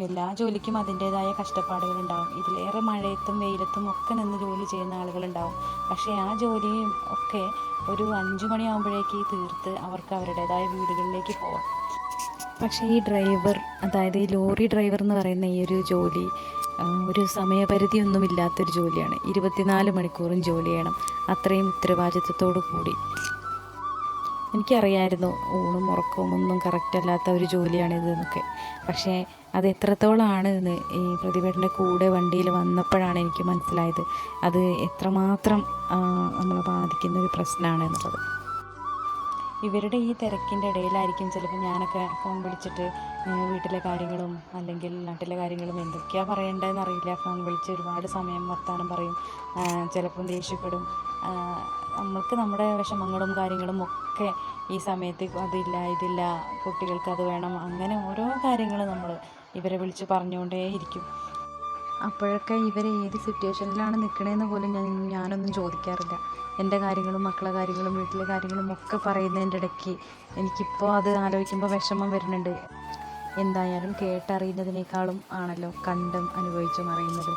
എല്ലാ ജോലിക്കും അതിൻ്റേതായ കഷ്ടപ്പാടുകളുണ്ടാവും. ഇതിലേറെ മഴയത്തും വെയിലത്തും ഒക്കെ നിന്ന് ജോലി ചെയ്യുന്ന ആളുകളുണ്ടാവും. പക്ഷേ ആ ജോലിയും ഒക്കെ ഒരു 5 മണിയാകുമ്പോഴേക്ക് തീർത്ത് അവർക്ക് അവരുടേതായ വീടുകളിലേക്ക് പോകാം. പക്ഷേ ഈ ഡ്രൈവർ, അതായത് ഈ ലോറി ഡ്രൈവർ എന്ന് പറയുന്ന ഈ ഒരു ജോലി ഒരു സമയപരിധിയൊന്നുമില്ലാത്തൊരു ജോലിയാണ്. 24 മണിക്കൂറും ജോലി ചെയ്യണം, അത്രയും ഉത്തരവാദിത്വത്തോടു കൂടി. എനിക്കറിയായിരുന്നു ഊണും ഉറക്കവും ഒന്നും കറക്റ്റ് അല്ലാത്ത ഒരു ജോലിയാണിത് എന്നൊക്കെ. പക്ഷേ അത് എത്രത്തോളമാണ് എന്ന് ഈ പ്രതിഭയുടെ കൂടെ വണ്ടിയിൽ വന്നപ്പോഴാണ് എനിക്ക് മനസ്സിലായത്. അത് എത്രമാത്രം നമ്മളെ ബാധിക്കുന്ന ഒരു പ്രശ്നമാണ് എന്നുള്ളത്. ഇവരുടെ ഈ തിരക്കിൻ്റെ ഇടയിലായിരിക്കും ചിലപ്പോൾ ഞാനൊക്കെ ഫോൺ വിളിച്ചിട്ട് വീട്ടിലെ കാര്യങ്ങളും അല്ലെങ്കിൽ നാട്ടിലെ കാര്യങ്ങളും എന്തൊക്കെയാണ് പറയേണ്ടതെന്ന് അറിയില്ല. ഫോൺ വിളിച്ച് ഒരുപാട് സമയം വർത്താനം പറയും, ചിലപ്പം ദേഷ്യപ്പെടും. നമ്മൾക്ക് നമ്മുടെ വിഷമങ്ങളും കാര്യങ്ങളും ഒക്കെ ഈ സമയത്ത് അതില്ല ഇതില്ല, കുട്ടികൾക്ക് അത് വേണം, അങ്ങനെ ഓരോ കാര്യങ്ങൾ നമ്മൾ ഇവരെ വിളിച്ച് പറഞ്ഞുകൊണ്ടേയിരിക്കും. അപ്പോഴൊക്കെ ഇവർ ഏത് സിറ്റുവേഷനിലാണ് നിൽക്കണതെന്ന് പോലും ഞാനൊന്നും ചോദിക്കാറില്ല. എൻ്റെ കാര്യങ്ങളും മക്കളെ കാര്യങ്ങളും വീട്ടിലെ കാര്യങ്ങളും ഒക്കെ പറയുന്നതിൻ്റെ ഇടയ്ക്ക് എനിക്കിപ്പോൾ അത് ആലോചിക്കുമ്പോൾ വിഷമം വരുന്നുണ്ട്. എന്തായാലും കേട്ടറിയുന്നതിനേക്കാളും ആണല്ലോ കണ്ടും അനുഭവിച്ചും അറിയുന്നത്.